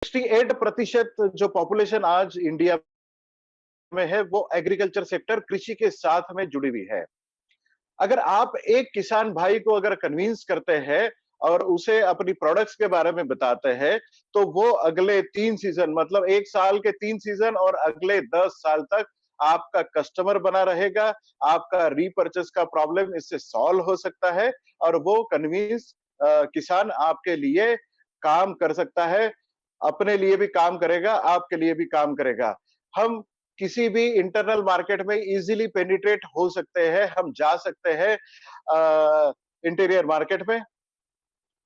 68% जो पॉपुलेशन आज इंडिया में है वो एग्रीकल्चर सेक्टर कृषि के साथ में जुड़ी हुई है। अगर आप एक किसान भाई को अगर कन्विंस करते हैं और उसे अपनी प्रोडक्ट्स के बारे में बताते हैं, तो वो अगले 3 सीज़न मतलब 1 साल के 3 सीज़न और अगले 10 साल तक आपका कस्टमर बना रहेगा, आपका रीपर्चेज़ का प्रॉब्लम इससे सॉल्व हो सकता है और वो कन्विंस किसान आपके लिए काम कर सकता है, अपने लिए भी काम करेगा, आपके लिए भी काम करेगा। हम किसी भी इंटरनल मार्केट में इजीली पेनिट्रेट हो सकते हैं, हम जा सकते हैं इंटीरियर मार्केट में।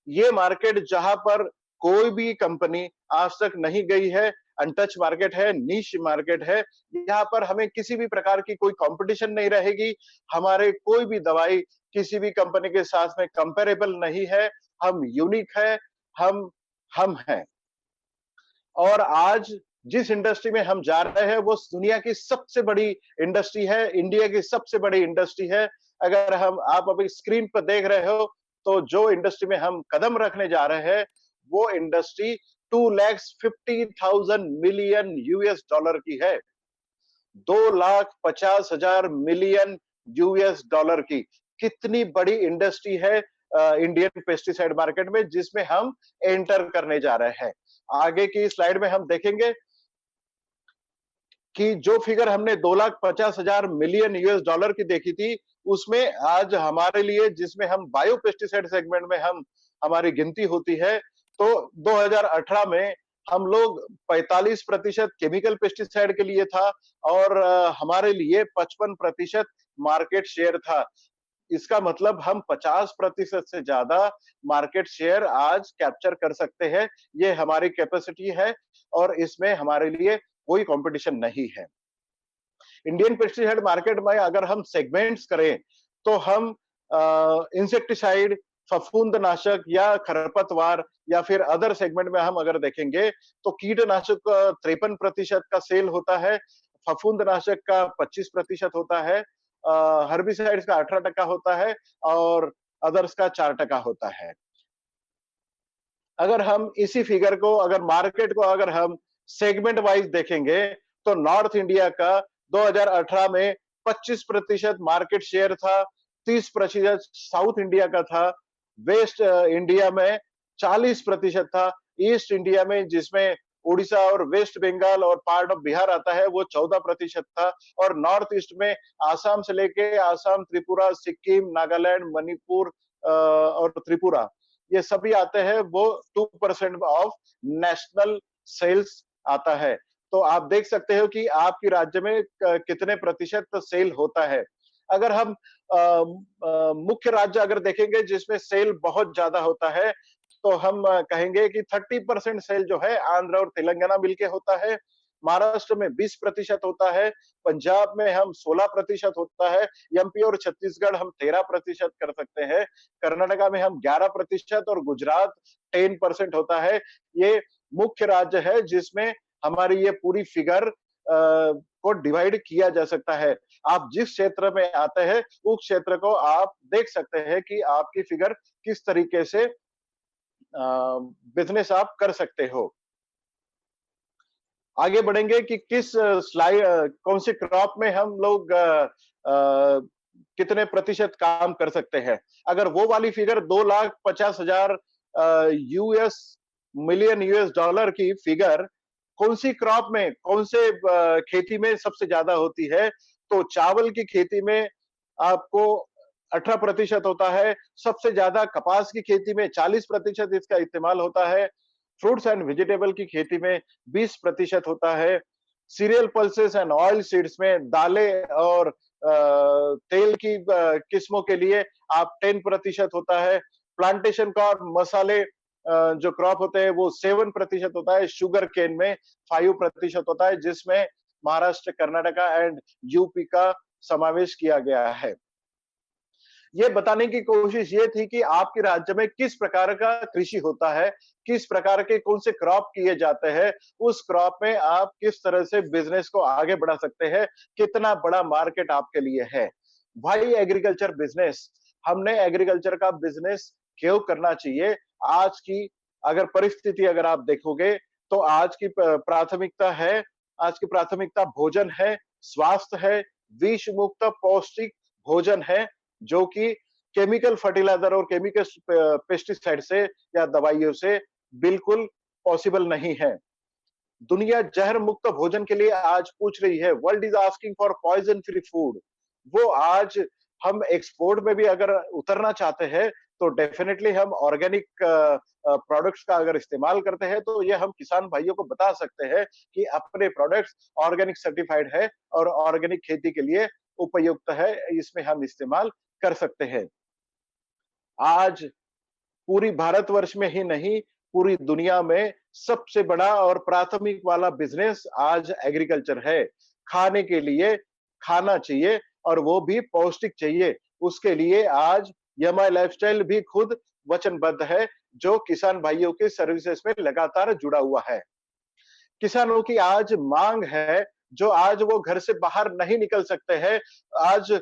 ये मार्केट जहां पर कोई भी कंपनी आज तक नहीं गई है, अनटच मार्केट है, नीश मार्केट है। यहाँ पर हमें किसी भी प्रकार की कोई कंपटीशन नहीं रहेगी। हमारे कोई भी दवाई किसी भी कंपनी के साथ में कंपेरेबल नहीं है। हम यूनिक है, हम हैं। और आज जिस इंडस्ट्री में हम जा रहे हैं वो दुनिया की सबसे बड़ी इंडस्ट्री है, इंडिया की सबसे बड़ी इंडस्ट्री है। अगर हम आप अभी स्क्रीन पर देख रहे हो तो जो इंडस्ट्री में हम कदम रखने जा रहे हैं वो इंडस्ट्री 2,50,000 मिलियन यूएस डॉलर की है। 2,50,000 मिलियन यूएस डॉलर की कितनी बड़ी इंडस्ट्री है इंडियन पेस्टिसाइड मार्केट में जिसमें हम एंटर करने जा रहे हैं। आगे की स्लाइड में हम देखेंगे कि जो फिगर हमने 2,50,000 मिलियन यूएस डॉलर की देखी थी, उसमें आज हमारे लिए जिसमें हम बायो पेस्टिसाइड सेगमेंट में हम हमारी गिनती होती है, तो 2018 में हम लोग 45% केमिकल पेस्टिसाइड के लिए था और हमारे लिए 55% मार्केट शेयर था। इसका मतलब हम 50% से ज्यादा मार्केट शेयर आज कैप्चर कर सकते हैं। ये हमारी कैपेसिटी है और इसमें हमारे लिए कोई कंपटीशन नहीं है। इंडियन पेस्टिसाइड मार्केट में अगर हम सेगमेंट्स करें तो हम इंसेक्टिसाइड, फफूंदनाशक या खरपतवार या फिर अदर सेगमेंट में हम अगर देखेंगे तो कीटनाशक 53% का सेल होता है, फफूंदनाशक का 25% होता है, हर्बिसाइड्स का 18% होता है और अदर्स का 4% होता है। अगर हम इसी फिगर को अगर मार्केट को अगर हम सेगमेंट वाइज देखेंगे तो नॉर्थ इंडिया का 2018 में 25% मार्केट शेयर था, 30% साउथ इंडिया का था, वेस्ट इंडिया में 40% था, ईस्ट इंडिया में जिसमें उड़ीसा और वेस्ट बंगाल और पार्ट ऑफ बिहार आता है वो 14% था और नॉर्थ ईस्ट में आसाम से लेके आसाम, त्रिपुरा, सिक्किम, नागालैंड, मणिपुर और त्रिपुरा ये सभी आते हैं वो 2% ऑफ नेशनल सेल्स आता है। तो आप देख सकते हो कि आपके राज्य में कितने प्रतिशत सेल होता है। अगर हम मुख्य राज्य अगर देखेंगे जिसमें सेल बहुत ज्यादा होता है तो हम कहेंगे कि 30% सेल जो है आंध्र और तेलंगाना मिलके होता है, महाराष्ट्र में 20% होता है, पंजाब में हम 16% होता है, एमपी और छत्तीसगढ़ हम 13% कर सकते हैं, कर्नाटका में हम 11% और गुजरात 10% होता है। ये मुख्य राज्य है जिसमें हमारी ये पूरी फिगर को डिवाइड किया जा सकता है। आप जिस क्षेत्र में आते हैं उस क्षेत्र को आप देख सकते हैं कि आपकी फिगर किस तरीके से बिजनेस आप कर सकते हो। आगे बढ़ेंगे कि किस स्लाइड कौन सी क्रॉप में हम लोग कितने प्रतिशत काम कर सकते हैं। अगर वो वाली figure 2,50,000 US million US dollar की फिगर कौन सी क्रॉप में कौन से खेती में सबसे ज्यादा होती है तो चावल की खेती में आपको 18% होता है, सबसे ज्यादा कपास की खेती में 40% इसका इस्तेमाल होता है, फ्रूट्स एंड वेजिटेबल की खेती में 20% होता है, serial pulses and oil seeds में दालें और तेल की किस्मों के लिए आप 10% होता है, प्लांटेशन का और मसाले जो क्रॉप होते हैं वो 7% होता है, शुगर केन में 5% होता है जिसमें महाराष्ट्र, कर्नाटका एंड यूपी का समावेश किया गया है। ये बताने की कोशिश ये थी कि आपके राज्य में किस प्रकार का कृषि होता है, किस प्रकार के कौन से क्रॉप किए जाते हैं, उस क्रॉप में आप किस तरह से बिजनेस को आगे बढ़ा सकते हैं, कितना बड़ा मार्केट आपके लिए है। भाई एग्रीकल्चर बिजनेस, हमने एग्रीकल्चर का बिजनेस क्यों करना चाहिए? आज की अगर परिस्थिति अगर आप देखोगे तो आज की प्राथमिकता भोजन है, स्वास्थ्य है, विष मुक्त पौष्टिक भोजन है, जो कि केमिकल फर्टिलाइज़र और केमिकल पेस्टिसाइड से या दवाइयों से बिल्कुल पॉसिबल नहीं है। दुनिया जहर मुक्त भोजन के लिए आज पूछ रही है, world is asking for poison free food. वो आज हम एक्सपोर्ट में भी अगर उतरना चाहते हैं तो डेफिनेटली हम ऑर्गेनिक प्रोडक्ट्स का अगर इस्तेमाल करते हैं तो ये हम किसान भाइयों को बता सकते हैं कि अपने प्रोडक्ट्स ऑर्गेनिक सर्टिफाइड है और ऑर्गेनिक खेती के लिए उपयुक्त है, इसमें हम इस्तेमाल कर सकते हैं। आज पूरी भारतवर्ष में ही नहीं, पूरी दुनिया में सबसे बड़ा और प्राथमिक वाला बिजनेस आज एग्रीकल्चर है। खाने के लिए खाना चाहिए और वो भी पौष्टिक चाहिए। उसके लिए आज एमआई लाइफस्टाइल भी खुद वचनबद्ध है, जो किसान भाइयों के सर्विसेज में लगातार जुड़ा हुआ है। किसानों की आज मांग है, जो आज वो घर से बाहर नहीं निकल सकते हैं। आज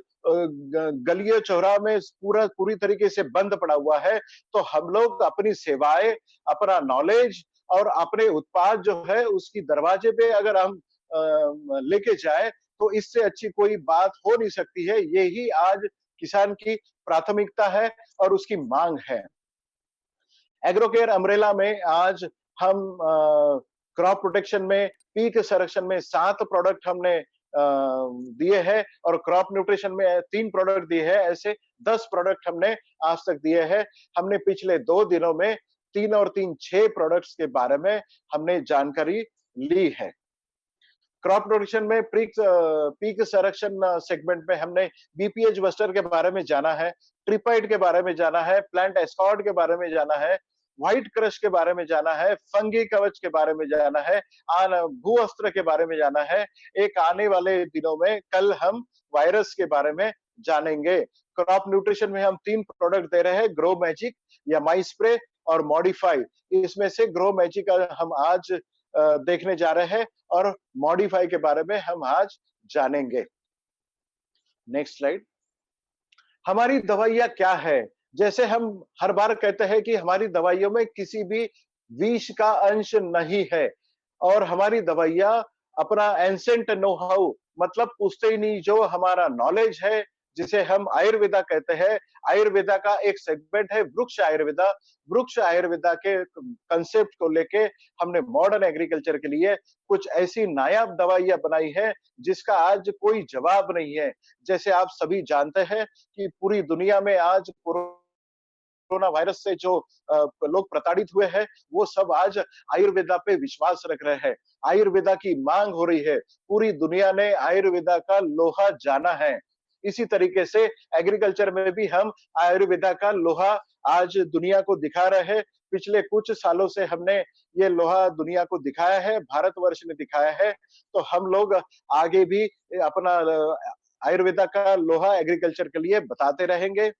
गलियों चौराहा में पूरी तरीके से बंद पड़ा हुआ है, तो हम लोग अपनी सेवाएं, अपना नॉलेज और अपने उत्पाद जो है उसकी दरवाजे पे अगर हम लेके जाए, तो इससे अच्छी कोई बात हो नहीं सकती है। यही आज किसान की प्राथमिकता है और उसकी मांग है। एग्रोकेयर अम्ब्रेला में आज हम क्रॉप प्रोटेक्शन में, पीक संरक्षण में 7 प्रोडक्ट हमने दिए हैं और क्रॉप न्यूट्रिशन में 3 प्रोडक्ट दिए हैं। ऐसे 10 प्रोडक्ट हमने आज तक दिए हैं। हमने पिछले 2 दिनों में 3 और 3 6 प्रोडक्ट्स के बारे में हमने जानकारी ली है। क्रॉप प्रोटेक्शन में पीक संरक्षण सेगमेंट में हमने बीपीएच बस्टर के बारे में जाना है, ट्रिपाइट के बारे में जाना है, प्लांट एस्कॉर्ट के बारे में जाना है, व्हाइट क्रश के बारे में जाना है, फंगी कवच के बारे में जाना है, भू अस्त्र के बारे में जाना है। एक आने वाले दिनों में कल हम वायरस के बारे में जानेंगे। क्रॉप न्यूट्रिशन में हम 3 प्रोडक्ट दे रहे हैं, ग्रो मैजिक या माई स्प्रे और मॉडिफाई। इसमें से ग्रो मैजिक हम आज देखने जा रहे हैं और मॉडिफाई के बारे में हम आज जानेंगे। Next slide. हमारी दवाइयाँ क्या है? जैसे हम हर बार कहते हैं कि हमारी दवाइयों में किसी भी विष का अंश नहीं है और हमारी दवाइयाँ अपना एंसेंट नो हाउ मतलब पूछते ही नहीं, जो हमारा नॉलेज है, जिसे हम आयुर्वेदा कहते हैं। आयुर्वेदा का एक सेगमेंट है वृक्ष आयुर्वेदा। वृक्ष आयुर्वेदा के कंसेप्ट को लेके हमने मॉडर्न एग्रीकल्चर के लिए कुछ ऐसी नायाब दवाइयाँ बनाई है जिसका आज कोई जवाब नहीं है। जैसे आप सभी जानते हैं कि पूरी दुनिया में आज कोरोना वायरस से जो लोग प्रताड़ित हुए हैं, वो सब आज आयुर्वेदा पे विश्वास रख रहे हैं। आयुर्वेदा की मांग हो रही है। पूरी दुनिया ने आयुर्वेदा का लोहा जाना है। इसी तरीके से एग्रीकल्चर में भी हम आयुर्वेदा का लोहा आज दुनिया को दिखा रहे हैं। पिछले कुछ सालों से हमने ये लोहा दुनिया को दिखाया है, भारतवर्ष ने दिखाया है, तो हम लोग आगे भी अपना आयुर्वेदा का लोहा एग्रीकल्चर के लिए बताते रहेंगे।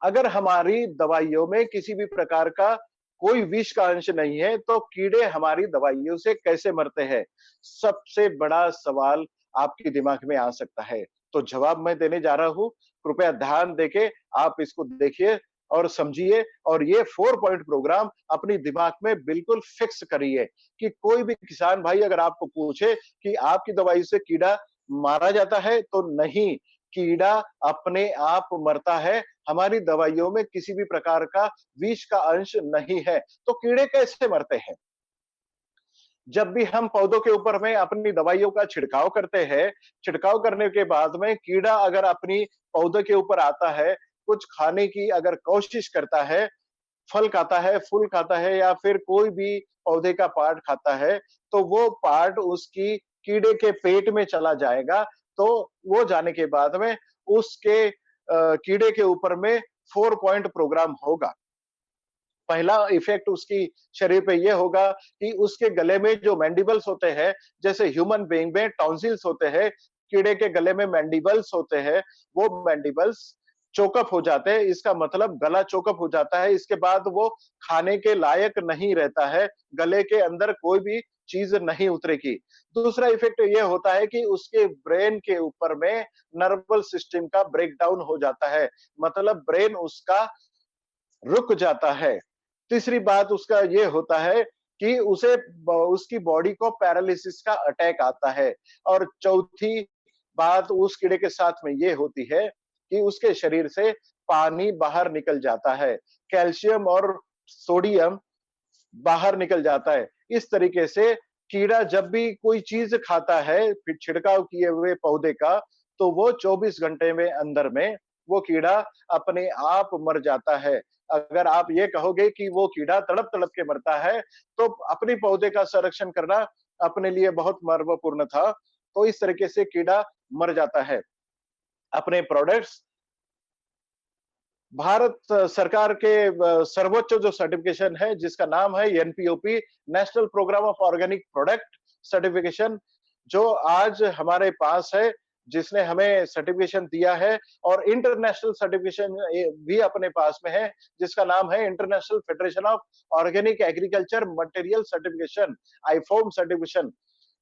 अगर हमारी दवाइयों में किसी भी प्रकार का कोई विष का अंश नहीं है, तो कीड़े हमारी दवाइयों से कैसे मरते हैं? सबसे बड़ा सवाल आपके दिमाग में आ सकता है। तो जवाब मैं देने जा रहा हूँ। कृपया ध्यान देके आप इसको देखिए और समझिए और ये 4 पॉइंट प्रोग्राम अपनी दिमाग में बिल्कुल फिक्स करिए कि कोई भी किसान भाई अगर आपको पूछे कि आपकी दवाई से कीड़ा मारा जाता है, तो नहीं, कीड़ा अपने आप मरता है। हमारी दवाइयों में किसी भी प्रकार का विष का अंश नहीं है। तो कीड़े कैसे मरते हैं? जब भी हम पौधों के ऊपर में अपनी दवाइयों का छिड़काव करते हैं, छिड़काव करने के बाद में कीड़ा अगर अपनी पौधे के ऊपर आता है, कुछ खाने की अगर कोशिश करता है, फल खाता है, फूल खाता है या फिर कोई भी पौधे का पार्ट खाता है, तो वो पार्ट उसकी कीड़े के पेट में चला जाएगा। तो वो जाने के बाद में उसके कीड़े के ऊपर में 4 पॉइंट प्रोग्राम होगा। पहला इफेक्ट उसकी शरीर पे ये होगा कि उसके गले में जो मैंडिबल्स होते हैं, जैसे ह्यूमन बीइंग में टॉन्सिल्स होते हैं, कीड़े के गले में मैंडिबल्स होते हैं, वो मैंडिबल्स चोकअप हो जाते हैं। इसका मतलब गला चोकअप हो जाता है। इसके बाद वो खाने के लायक नहीं रहता है, गले के अंदर कोई भी चीज नहीं उतरेगी। दूसरा इफेक्ट ये होता है कि उसके ब्रेन के ऊपर में नर्वस सिस्टम का ब्रेकडाउन हो जाता है, मतलब ब्रेन उसका रुक जाता है। तीसरी बात उसका ये होता है कि उसे उसकी बॉडी को पैरालिसिस का अटैक आता है। और चौथी बात उस कीड़े के साथ में ये होती है कि उसके शरीर से पानी बाहर निकल जाता है, कैल्शियम और सोडियम बाहर निकल जाता है। इस तरीके से कीड़ा जब भी कोई चीज खाता है फिर छिड़काव किए हुए पौधे का, तो वो 24 घंटे में अंदर में वो कीड़ा अपने आप मर जाता है। अगर आप ये कहोगे कि वो कीड़ा तड़प तड़प के मरता है, तो अपने पौधे का संरक्षण करना अपने लिए बहुत महत्वपूर्ण था। तो इस तरीके से कीड़ा मर जाता है। अपने प्रोडक्ट्स भारत सरकार के सर्वोच्च जो सर्टिफिकेशन है जिसका नाम है NPOP, national programme of organic product certification, जो आज हमारे पास है, जिसने हमें सर्टिफिकेशन दिया है। और इंटरनेशनल सर्टिफिकेशन भी अपने पास में है, जिसका नाम है international federation of organic agriculture material certification, IFOAM certification.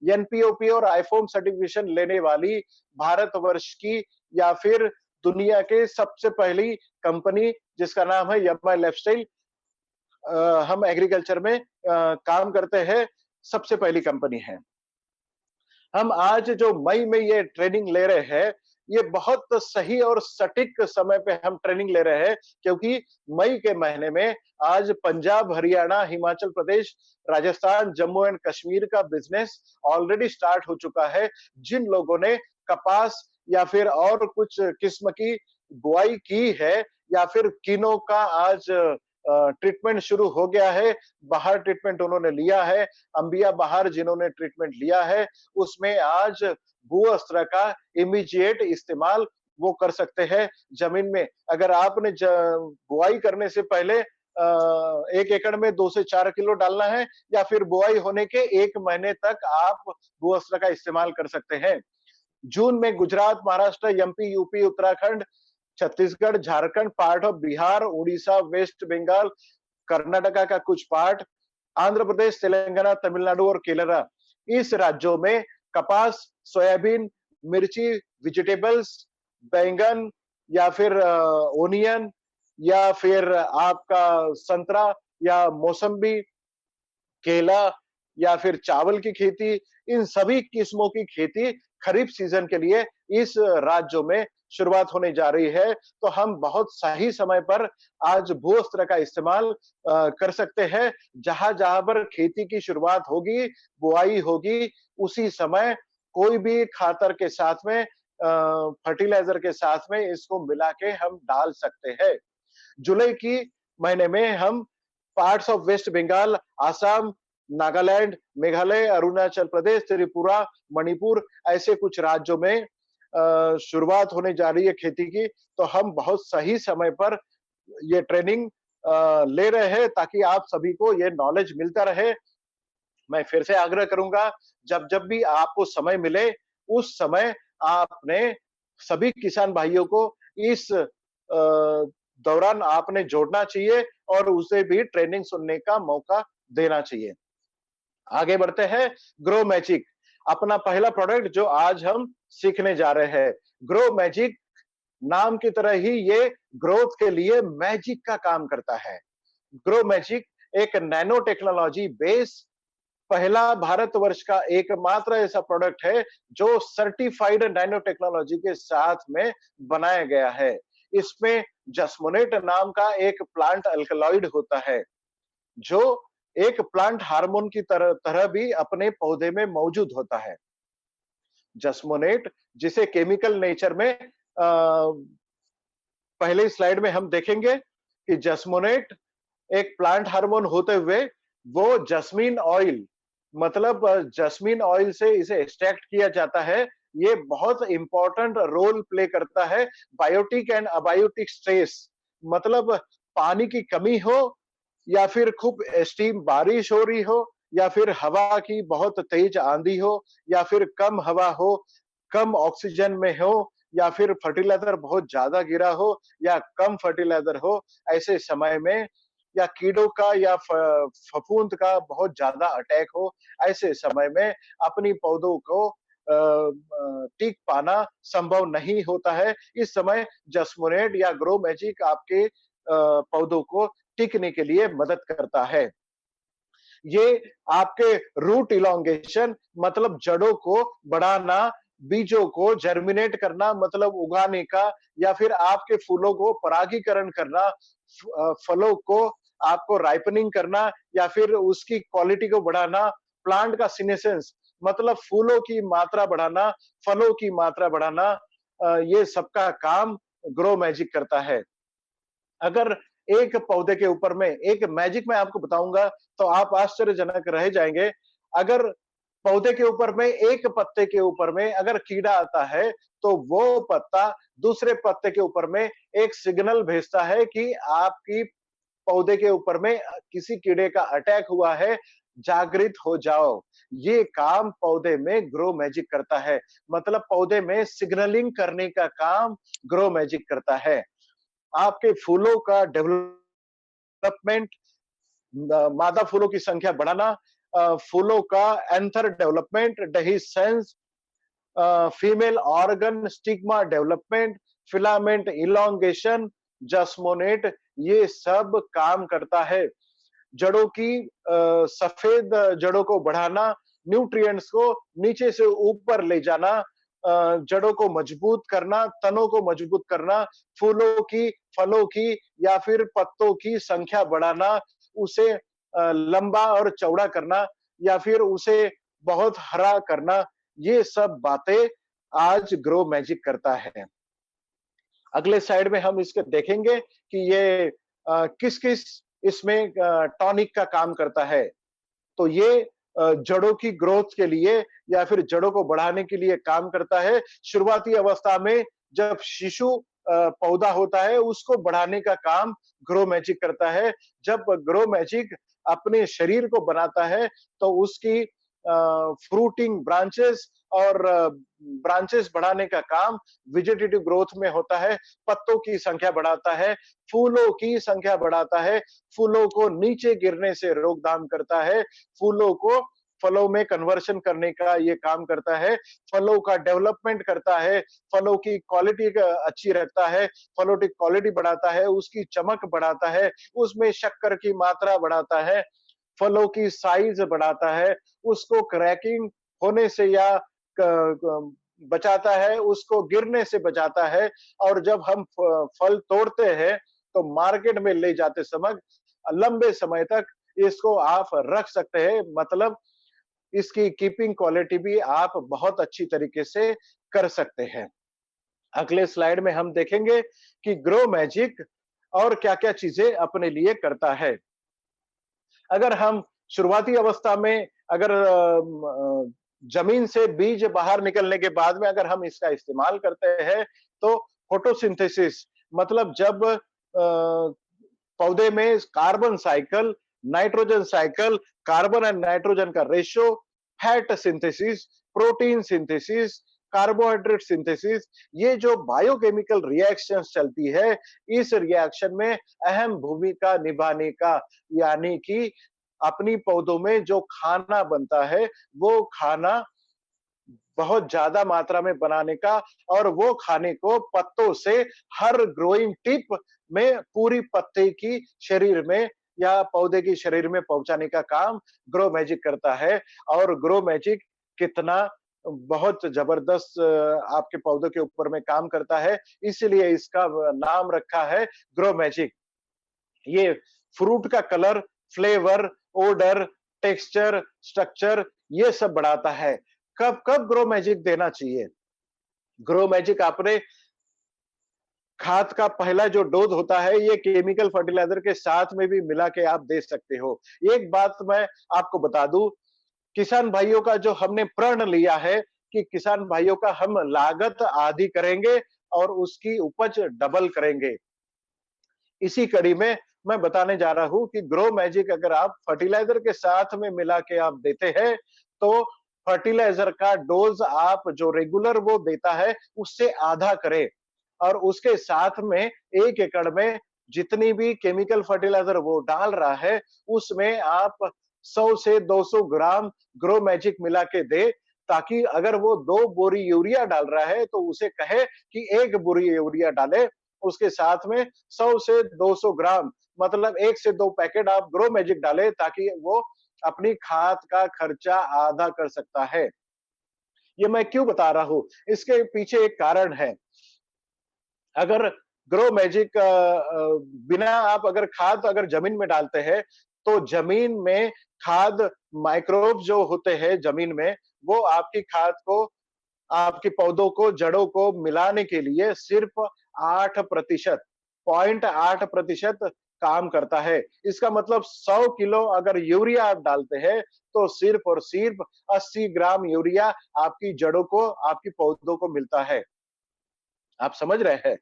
NPOP और आईफॉर्म सर्टिफिकेशन लेने वाली भारतवर्ष की या फिर दुनिया के सबसे पहली कंपनी, जिसका नाम है यम्मा लाइफस्टाइल, हम एग्रीकल्चर में काम करते हैं, सबसे पहली कंपनी है। हम आज जो मई में ये ट्रेनिंग ले रहे हैं, ये बहुत सही और सटीक समय पे हम ट्रेनिंग ले रहे हैं, क्योंकि मई के महीने में आज पंजाब, हरियाणा, हिमाचल प्रदेश, राजस्थान, जम्मू एंड कश्मीर का बिजनेस ऑलरेडी स्टार्ट हो चुका है। जिन लोगों ने कपास या फिर और कुछ किस्म की बुआई की है, या फिर किनो का आज ट्रीटमेंट शुरू हो गया है, बाहर ट्रीटमेंट उन्होंने लिया है, अंबिया बाहर जिन्होंने ट्रीटमेंट लिया है, उसमें आज भू अस्त्र का इमीडिएट इस्तेमाल वो कर सकते हैं जमीन में। अगर आपने बुआई करने से पहले 1 एकड़ में 2 से 4 किलो डालना है, या फिर बुआई होने के 1 महीने तक आप भू अस्त्र का इस्तेमाल कर सकते हैं। जून में Gujarat, Maharashtra, MP, UP, Uttarakhand, Chhattisgarh, Jharkhand, part of Bihar, Orissa, West Bengal, Karnataka का कुछ पार्ट, आंध्र प्रदेश, तेलंगाना, तमिलनाडु और केरला, इस राज्यों में कपास, सोयाबीन, मिर्ची, वेजिटेबल्स, बैंगन या फिर ओनियन या फिर आपका संतरा या मौसम्बी, केला या फिर चावल की खेती, इन सभी किस्मों की खेती खरीफ सीजन के लिए इस राज्यों में शुरुआत होने जा रही है। तो हम बहुत सही समय पर आज भू अस्त्र का इस्तेमाल कर सकते हैं। जहां-जहां पर खेती की शुरुआत होगी, बुआई होगी, उसी समय कोई भी खातर के साथ में फर्टिलाइजर के साथ में इसको मिला के हम डाल सकते हैं। जुलाई की महीने में हम पार्ट्स ऑफ वेस्ट बंगाल, आसाम, नागालैंड, मेघालय, अरुणाचल प्रदेश, त्रिपुरा, मणिपुर, ऐसे कुछ राज्यों में शुरुआत होने जा रही है खेती की। तो हम बहुत सही समय पर ये ट्रेनिंग ले रहे हैं, ताकि आप सभी को ये नॉलेज मिलता रहे। मैं फिर से आग्रह करूंगा, जब जब भी आपको समय मिले, उस समय आपने सभी किसान भाइयों को इस दौरान आपने जोड़ना चाहिए और उसे भी ट्रेनिंग सुनने का मौका देना चाहिए। आगे बढ़ते हैं, ग्रो मैजिक, अपना पहला प्रोडक्ट जो आज हम सीखने जा रहे हैं। ग्रो मैजिक, नाम की तरह ही ये ग्रोथ के लिए मैजिक का काम करता है। ग्रो मैजिक एक नैनो टेक्नोलॉजी बेस पहला भारतवर्ष का एकमात्र ऐसा प्रोडक्ट है जो सर्टिफाइड नैनो टेक्नोलॉजी के साथ में बनाया गया है। इसमें जस्मोनेट नाम का एक प्लांट अल्कलॉइड होता है, जो एक प्लांट हार्मोन की तरह भी अपने पौधे में मौजूद होता है। जस्मोनेट, जिसे केमिकल नेचर में पहले स्लाइड में हम देखेंगे कि जस्मोनेट एक प्लांट हार्मोन होते हुए वो जस्मीन ऑयल, मतलब जस्मीन ऑयल से इसे एक्सट्रैक्ट किया जाता है। ये बहुत इंपॉर्टेंट रोल प्ले करता है बायोटिक एंड अबायोटिक स्ट्रेस, मतलब पानी की कमी हो या फिर खूब एक्सट्रीम बारिश हो रही हो, या फिर हवा की बहुत तेज आंधी हो, या फिर कम हवा हो, कम ऑक्सीजन में हो, या फिर फर्टिलाइजर बहुत ज्यादा गिरा हो या कम फर्टिलाइजर हो, ऐसे समय में या कीड़ों का या फफूंद का बहुत ज्यादा अटैक हो, ऐसे समय में अपनी पौधों को टिक पाना संभव नहीं होता है। इस समय जस्मोनेट या ग्रो मैजिक आपके पौधों को टिकने के लिए मदद करता है। ये आपके रूट इलॉन्गेशन मतलब जड़ों को बढ़ाना, बीजों को जर्मिनेट करना मतलब उगाने का, या फिर आपके फूलों को परागीकरण करना, फलों को आपको राइपनिंग करना, या फिर उसकी क्वालिटी को बढ़ाना, प्लांट का सीनेसेंस मतलब फूलों की मात्रा बढ़ाना, फलों की मात्रा बढ़ाना, ये सबका काम ग्रो मैजिक करता है। अगर एक पौधे के ऊपर में एक मैजिक मैं आपको बताऊंगा तो आप आश्चर्यजनक रह जाएंगे। अगर पौधे के ऊपर में एक पत्ते के ऊपर में अगर कीड़ा आता है तो वो पत्ता दूसरे पत्ते के ऊपर में एक सिग्नल भेजता है कि आपकी पौधे के ऊपर में किसी कीड़े का अटैक हुआ है, जागृत हो जाओ। ये काम पौधे में ग्रो मैजिक करता है। मतलब पौधे में सिग्नलिंग करने का काम ग्रो मैजिक करता है। आपके फूलों का डेवलपमेंट, मादा फूलों की संख्या बढ़ाना, फूलों का एंथर डेवलपमेंट, डेhiscence, female organ stigma development, filament elongation, jasmonate, ये सब काम करता है। जड़ों की सफेद जड़ों को बढ़ाना, न्यूट्रिएंट्स को नीचे से ऊपर ले जाना, जड़ों को मजबूत करना, तनों को मजबूत करना, फूलों की, फलों की या फिर पत्तों की संख्या बढ़ाना, उसे लंबा और चौड़ा करना या फिर उसे बहुत हरा करना, ये सब बातें आज ग्रो मैजिक करता है। अगले साइड में हम इसके देखेंगे कि ये किस-किस इसमें टॉनिक का काम करता है। तो ये जड़ों की ग्रोथ के लिए या फिर जड़ों को बढ़ाने के लिए काम करता है। शुरुआती अवस्था में जब शिशु पौधा होता है, उसको बढ़ाने का काम ग्रो मैजिक करता है। जब ग्रो मैजिक अपने शरीर को बनाता है, तो उसकी फ्रूटिंग ब्रांचेस और ब्रांचेस बढ़ाने का काम वेजिटेटिव ग्रोथ में होता है। पत्तों की संख्या बढ़ाता है, फूलों की संख्या बढ़ाता है, फूलों को नीचे गिरने से रोकथाम करता है, फूलों को फलों में कन्वर्शन करने का ये काम करता है, फलों का डेवलपमेंट करता है, फलों की क्वालिटी अच्छी रखता है, फलों की क्वालिटी बढ़ाता है, उसकी चमक बढ़ाता है, उसमें शक्कर की मात्रा बढ़ाता है, फलों की साइज बढ़ाता है, उसको क्रैकिंग होने से या बचाता है, उसको गिरने से बचाता है। और जब हम फल तोड़ते हैं तो मार्केट में ले जाते समय लंबे समय तक इसको आप रख सकते हैं। मतलब इसकी कीपिंग क्वालिटी भी आप बहुत अच्छी तरीके से कर सकते हैं। अगले स्लाइड में हम देखेंगे कि ग्रो मैजिक और क्या-क्या चीजें अपने लिए करता है। अगर हम शुरुआती अवस्था में अगर जमीन से बीज बाहर निकलने के बाद में अगर हम इसका इस्तेमाल करते हैं तो फोटोसिंथेसिस मतलब जब पौधे में carbon cycle, nitrogen cycle, carbon and nitrogen का ratio, fat synthesis, protein synthesis, carbohydrate synthesis, ये जो बायोकेमिकल रिएक्शंस चलती है, इस रिएक्शन में अहम भूमिका निभाने का, यानी कि अपनी पौधों में जो खाना बनता है, वो खाना बहुत ज्यादा मात्रा में बनाने का और वो खाने को पत्तों से हर ग्रोइंग टिप में पूरी पत्ते की शरीर में या पौधे की शरीर में पहुंचाने का काम ग्रो मैजिक करता है। और ग्रो मैजिक कितना बहुत जबरदस्त आपके पौधों के ऊपर में काम करता है, इसलिए इसका नाम रखा है ग्रो मैजिक। ये फ्रूट का colour, flavour, odour, texture, structure ये सब बढ़ाता है। कब कब ग्रो मैजिक देना चाहिए? ग्रो मैजिक आपने खाद का पहला जो डोज होता है ये केमिकल फर्टिलाइजर के साथ में भी मिला के आप दे सकते हो। एक बात मैं आपको बता दूं, किसान भाइयों का जो हमने प्रण लिया है कि किसान भाइयों का हम लागत आधी करेंगे और उसकी उपज डबल करेंगे। इसी कड़ी में मैं बताने जा रहा हूं कि ग्रो मैजिक अगर आप फर्टिलाइजर के साथ में मिला के आप देते हैं तो फर्टिलाइजर का डोज आप जो रेगुलर वो देता है उससे आधा करें। और उसके साथ में 1 एकड़ में जितनी भी केमिकल फर्टिलाइजर वो डाल रहा है उसमें आप 100 से 200 ग्राम ग्रो मैजिक मिला के दे, ताकि अगर वो 2 बोरी यूरिया डाल रहा है तो उसे कहे कि 1 बोरी यूरिया डाले। उसके साथ में 100 से 200 ग्राम मतलब 1 से 2 पैकेट आप ग्रो मैजिक डालें, ताकि वो अपनी खाद का खर्चा आधा कर सकता है। ये मैं क्यों बता रहा हूँ? इसके पीछे एक कारण है। अगर ग्रो मैजिक बिना आप अगर खाद अगर जमीन में डालते हैं, तो जमीन में खाद माइक्रोब जो होते हैं जमीन में, वो आपकी खाद को आपके पौधों को, जड़ों को मिलाने के लिए सिर्फ 8% 0.8% काम करता है। इसका मतलब 100 किलो अगर यूरिया आप डालते हैं, तो सिर्फ और सिर्फ 80 ग्राम यूरिया आपकी जड़ों को, आपकी पौधों को मिलता है। आप समझ रहे हैं?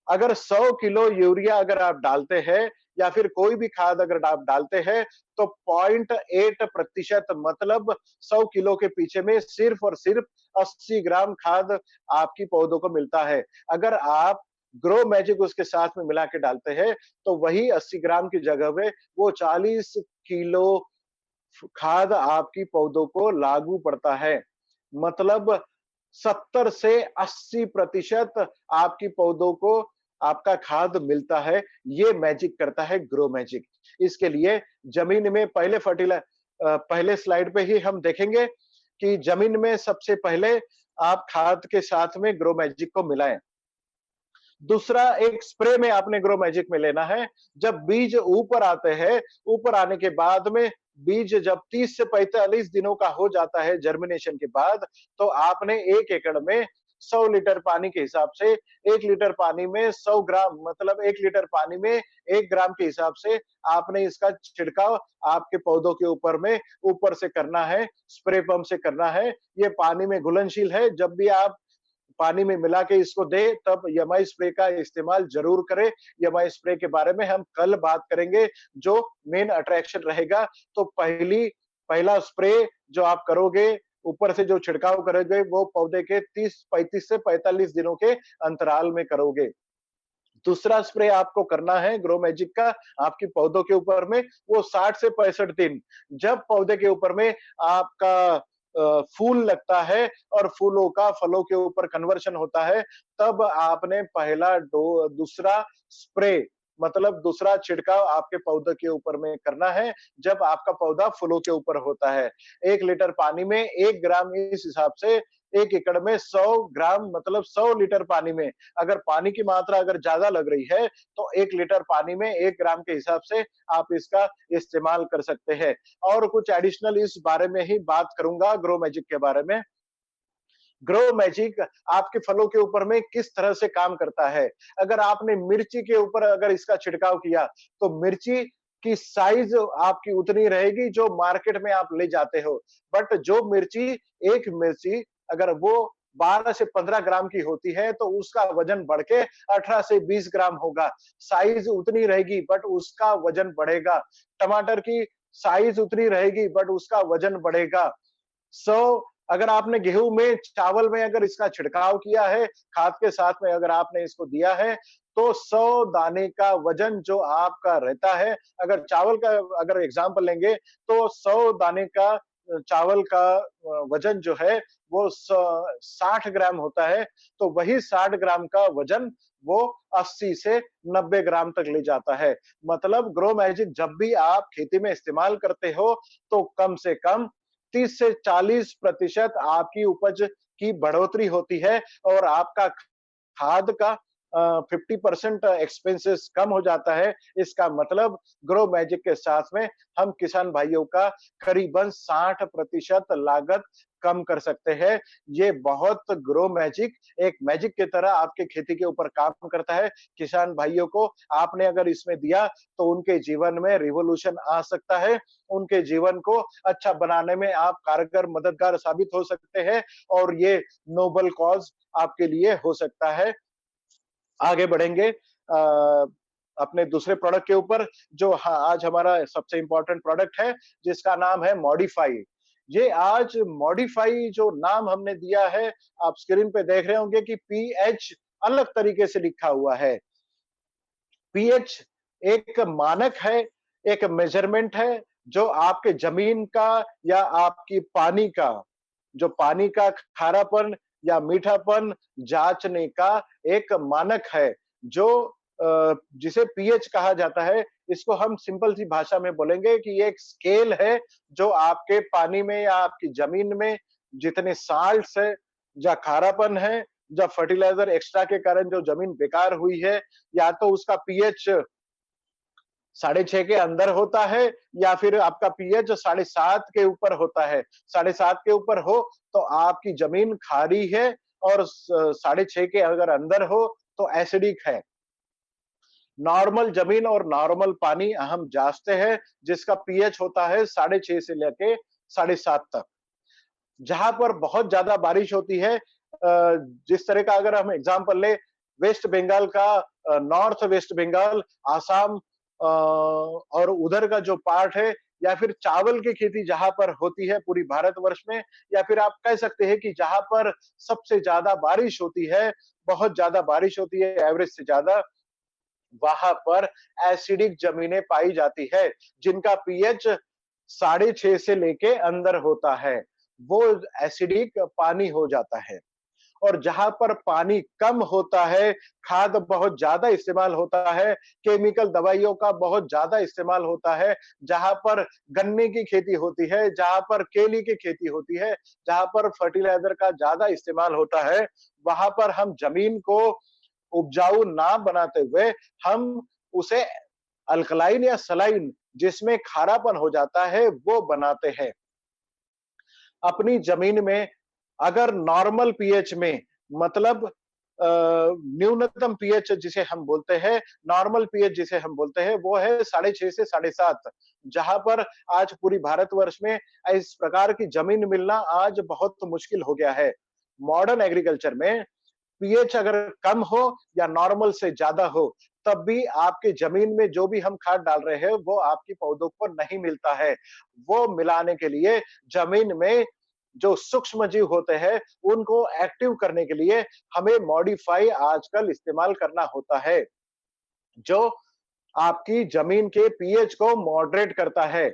अगर 100 किलो यूरिया अगर आप डालते हैं या फिर कोई भी खाद अगर आप डालते हैं, तो 0.8% मतलब 100 किलो के पीछे में सिर्फ और सिर्फ 80 ग्राम खाद आपकी पौधों को मिलता है। अगर आप ग्रो मैजिक उसके साथ में मिला के डालते हैं, तो वही 80 ग्राम की जगह पे वो 40 किलो खाद आपकी पौधों को लागू पड़ता है। मतलब 70 से 80% आपकी पौधों को आपका खाद मिलता है। ये मैजिक करता है ग्रो मैजिक। इसके लिए जमीन में पहले स्लाइड पे ही हम देखेंगे कि जमीन में सबसे पहले आप खाद के साथ में ग्रो मैजिक को मिलाएं। दूसरा, एक स्प्रे में आपने ग्रो मैजिक में लेना है। जब बीज ऊपर आते हैं, ऊपर आने के बाद में बीज जब 30 से 45 दिनों का हो जाता है जर्मिनेशन के बाद, तो आपने 1 एकड़ में 100 लीटर पानी के हिसाब से 1 लीटर पानी में 100 ग्राम मतलब 1 लीटर पानी में 1 ग्राम के हिसाब से आपने इसका छिड़काव आपके पौधों के ऊपर में ऊपर से करना है, स्प्रे पंप से करना है। ये पानी में घुलनशील है। जब भी आप पानी में मिला के इसको दे, तब एमआई स्प्रे का इस्तेमाल जरूर करें। एमआई स्प्रे के बारे में हम कल बात करेंगे, जो मेन अट्रैक्शन रहेगा। तो पहला स्प्रे जो आप करोगे, ऊपर से जो छिड़काव करोगे, वो पौधे के 35 से 45 दिनों के अंतराल में करोगे। दूसरा स्प्रे आपको करना है ग्रो मैजिक का आपके पौधों के ऊपर में, वो 60 से 65 दिन। जब पौधे के ऊपर में आपका फूल लगता है और फूलों का फलों के ऊपर कन्वर्शन होता है, तब आपने दूसरा स्प्रे मतलब दूसरा छिड़काव आपके पौधे के ऊपर में करना है, जब आपका पौधा फूलों के ऊपर होता है। 1 लीटर पानी में 1 ग्राम, इस हिसाब से 1 एकड़ में 100 ग्राम मतलब 100 लीटर पानी में अगर पानी की मात्रा अगर ज्यादा लग रही है, तो 1 लीटर पानी में 1 ग्राम के हिसाब से आप इसका इस्तेमाल कर सकते हैं। और कुछ एडिशनल इस बारे में ही बात करूंगा ग्रो मैजिक के बारे में। ग्रो मैजिक आपके फलों के ऊपर में किस तरह से काम करता है। अगर आपने मिर्ची के ऊपर अगर इसका छिड़काव किया, तो मिर्ची की साइज आपकी उतनी रहेगी जो मार्केट में आप ले जाते हो। बट जो मिर्ची एक मिर्ची अगर वो 12 से 15 ग्राम की होती है, तो उसका वजन बढ़ के 18 से 20 ग्राम होगा। साइज उतनी रहेगी बट उसका वजन बढ़ेगा। टमाटर की साइज उतनी रहेगी बट उसका वजन बढ़ेगा। सो अगर आपने गेहूं में, चावल में अगर इसका छिड़काव किया है, खाद के साथ में अगर आपने इसको दिया है, तो 100 दाने का वजन जो आपका रहता है, अगर चावल का अगर एग्जांपल लेंगे, तो 100 दाने का चावल का वजन जो है वो 60 ग्राम होता है, तो वही 60 ग्राम का वजन वो 80 से 90 ग्राम तक ले जाता है। मतलब ग्रो मैजिक जब भी आप खेती में इस्तेमाल करते हो, तो कम से कम 30 से 40% आपकी उपज की बढ़ोतरी होती है और आपका खाद का 50% एक्सपेंसेस कम हो जाता है। इसका मतलब ग्रो मैजिक के साथ में हम किसान भाइयों का करीबन 60% लागत कम कर सकते हैं। ये बहुत ग्रो मैजिक एक मैजिक की तरह आपके खेती के ऊपर काम करता है। किसान भाइयों को आपने अगर इसमें दिया, तो उनके जीवन में रिवॉल्यूशन आ सकता है। उनके जीवन को अच्छा बनाने में आप कारगर मददगार साबित हो सकते हैं और ये नोबल कॉज आपके लिए हो सकता है। आगे बढ़ेंगे अपने दूसरे प्रोडक्ट के ऊपर, जो आज हमारा सबसे इंपॉर्टेंट प्रोडक्ट है, जिसका नाम है मॉडिफाई। ये आज मॉडिफाई जो नाम हमने दिया है, आप स्क्रीन पे देख रहे होंगे कि पीएच अलग तरीके से लिखा हुआ है। पीएच एक मानक है, एक मेजरमेंट है, जो आपके जमीन का या आपकी पानी का, जो पानी का खारापन या मीठापन जांचने का एक मानक है, जो जिसे पीएच कहा जाता है, इसको हम सिंपल सी भाषा में बोलेंगे कि ये एक स्केल है, जो आपके पानी में या आपकी जमीन में जितने साल्ट्स है, या खारापन है, या फर्टिलाइजर एक्स्ट्रा के कारण जो जमीन बेकार हुई है, या तो उसका पीएच 6.5 के अंदर होता है, या फिर आपका पीएच 7.5 के ऊपर होता है। 7.5 के ऊपर हो तो आपकी जमीन खारी है, और 6.5 के अगर अंदर हो तो एसिडिक है। नॉर्मल जमीन और नॉर्मल पानी हम जांचते हैं, जिसका पीएच होता है 6.5 से लेके 7.5 तक। जहां पर बहुत ज्यादा बारिश होती है, जिस तरह का अगर हम एग्जांपल ले, वेस्ट बंगाल का, नॉर्थ वेस्ट बंगाल, आसाम, और उधर का जो पार्ट है, या फिर चावल की खेती जहां पर होती है पूरी भारतवर्ष में, या फिर आप कह सकते हैं कि जहां पर सबसे ज्यादा बारिश होती है, बहुत ज्यादा बारिश होती है एवरेज से ज्यादा, वहां पर एसिडिक जमीनें पाई जाती है, जिनका पीएच 6.5 से लेके अंदर होता है, वो एसिडिक पानी हो जाता है। और जहां पर पानी कम होता है, खाद बहुत ज्यादा इस्तेमाल होता है, केमिकल दवाइयों का बहुत ज्यादा इस्तेमाल होता है, जहां पर गन्ने की खेती होती है, जहां पर केली की खेती होती है, जहां पर फर्टिलाइजर का ज्यादा इस्तेमाल होता है, वहां पर हम जमीन को उपजाऊ ना बनाते हुए हम उसे अल्कलाइन या सलाइन, जिसमें खारापन हो जाता है, वो बनाते हैं। अपनी जमीन में अगर नॉर्मल पीएच में, मतलब न्यूनतम पीएच जिसे हम बोलते हैं, नॉर्मल पीएच जिसे हम बोलते हैं, वो है 6.5 से 7.5, जहां पर आज पूरी भारतवर्ष में इस प्रकार की जमीन मिलना आज बहुत मुश्किल हो गया है। मॉडर्न एग्रीकल्चर में पीएच अगर कम हो या नॉर्मल से ज्यादा हो, तब भी आपके जमीन में जो भी हम खाद डाल रहे हैं, वो आपकी पौधों को नहीं मिलता है। वो मिलाने के लिए जमीन में जो सूक्ष्म जीव होते हैं, उनको एक्टिव करने के लिए हमें मॉडिफाई आजकल इस्तेमाल करना होता है, जो आपकी जमीन के पीएच को मॉडरेट करता है।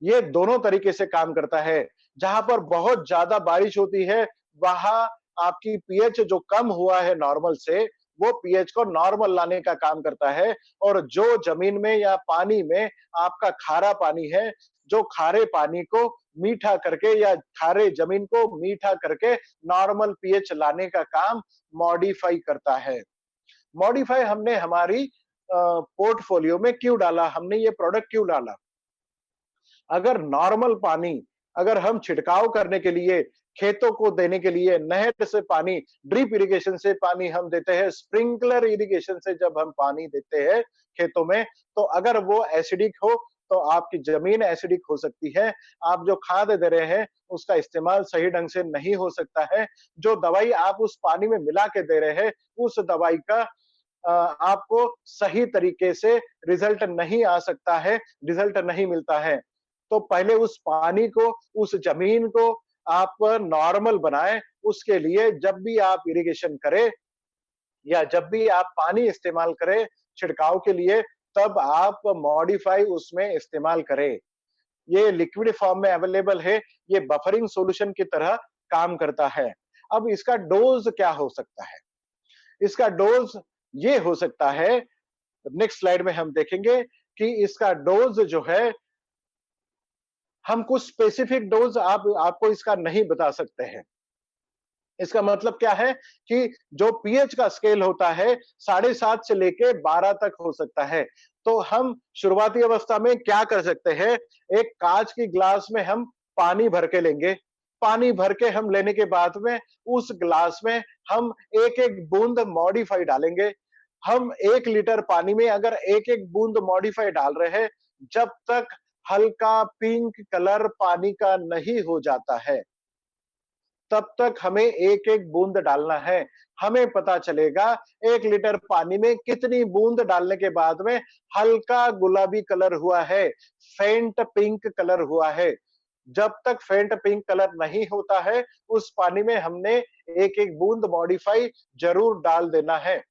ये दोनों तरीके से काम करता है। जहां पर बहुत ज्यादा बारिश होती है, वहां आपकी पीएच जो कम हुआ है नॉर्मल से, वो पीएच को नॉर्मल लाने का काम करता है। और जो जमीन में या पानी में आपका खारा पानी है, जो खारे पानी को मीठा करके या खारे जमीन को मीठा करके नॉर्मल पीएच लाने का काम मॉडिफाई करता है। मॉडिफाई हमने हमारी पोर्टफोलियो में क्यों डाला, हमने ये प्रोडक्ट क्यों डाला? अगर नॉर्मल पानी अगर हम छिड़काव करने के लिए, खेतों को देने के लिए नहर से पानी, ड्रिप इरिगेशन से पानी हम देते हैं, स्प्रिंकलर इरिगेशन से जब हम पानी देते हैं खेतों में, तो अगर वो एसिडिक हो, तो आपकी जमीन एसिडिक हो सकती है। आप जो खाद दे रहे हैं, उसका इस्तेमाल सही ढंग से नहीं हो सकता है। जो दवाई आप उस पानी में मिला के दे रहे हैं, उस दवाई का आपको सही तरीके से रिजल्ट नहीं आ सकता है, रिजल्ट नहीं मिलता है। तो पहले उस पानी को, उस जमीन को आप नॉर्मल बनाएं। उसके लिए जब भी आप इरिगेशन करें या जब भी आप पानी इस्तेमाल करें छिड़काव के लिए, तब आप मॉडिफाई उसमें इस्तेमाल करें। ये लिक्विड फॉर्म में अवेलेबल है, ये बफरिंग सॉल्यूशन की तरह काम करता है। अब इसका डोज क्या हो सकता है? इसका डोज ये हो सकता है, नेक्स्ट स्लाइड में हम देखेंगे कि इसका डोज जो है, हम कुछ स्पेसिफिक डोज आपको इसका नहीं बता सकते हैं। इसका मतलब क्या है कि जो पीएच का स्केल होता है, 7.5 से लेके 12 तक हो सकता है। तो हम शुरुआती अवस्था में क्या कर सकते हैं, एक कांच की ग्लास में हम पानी भर के लेंगे। पानी भर के हम लेने के बाद में उस ग्लास में हम एक-एक बूंद मॉडिफाई डालेंगे। हम 1 लीटर पानी में अगर एक-एक बूंद मॉडिफाई डाल रहे हैं, जब तक हल्का पिंक कलर पानी का नहीं हो जाता है, तब तक हमें एक-एक बूंद डालना है। हमें पता चलेगा 1 लीटर पानी में कितनी बूंद डालने के बाद में हल्का गुलाबी कलर हुआ है, फेंट पिंक कलर हुआ है। जब तक फेंट पिंक कलर नहीं होता है, उस पानी में हमने एक-एक बूंद मॉडिफाई जरूर डाल देना है।